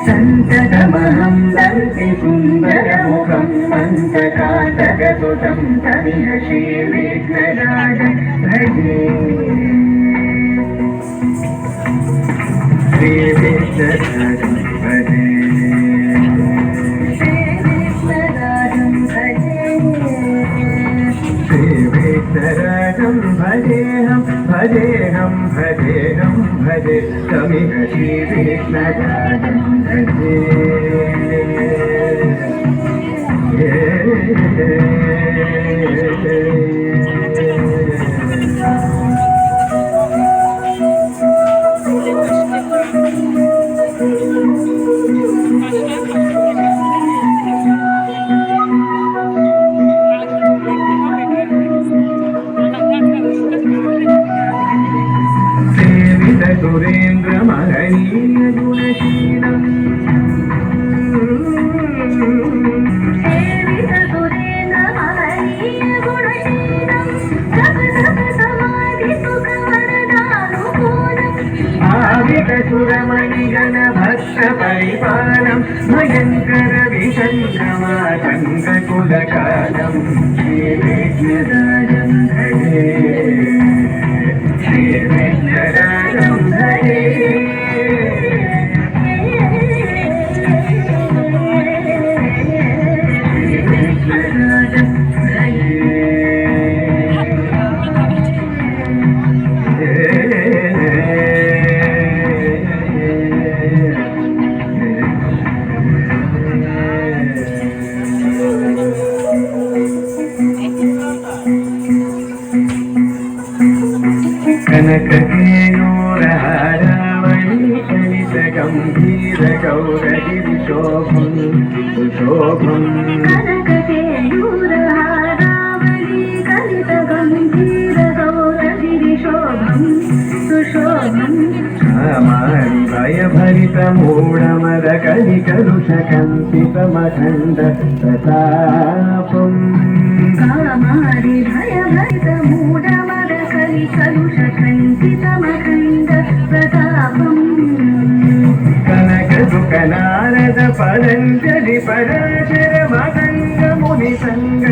संततमहं दन्ति सुन्दरमुखं पञ्चकातकसुतं तमिह श्रीविघ्नराजं भजे श्रीविघ्नराजं भजे श्रीविघ्नराजं भजेऽहं भजेऽहं भजेऽहं भजे तमिह श्रीविघ्नराजं भजे सुरेन्द्र महनीय गुणशीलम् सेवित सुरेन्द्र महनीय गुणशीलम् जप जप समाधि सुख वरदानुकूलम् भावित सुरमणिगण भक्त परिपालम् भयङ्कर विचन्द्रमातङ्ग कुलकालम् श्रीविघ्नराजं भजे श्रीविघ्नराजं भजे श्रीविघ्नराजं कनककेयूरहारावळी चलित गम्भीर गौरगिरिशोभं सुशोभं कनककेयूरहारावळी चलित गम्भीर गौरगिरिशोभं सुशोभं कामारि भयभरितमूढमद कलिकलुषकम्पितमखण्ड प्रतापं कामारि भयभरितमूढमद कलिकलुषकम्पितमखण्ड प्रतापम् कनकसुकनारद पतञ्जलि पराशर मदङ्ग मुनिसङ्ग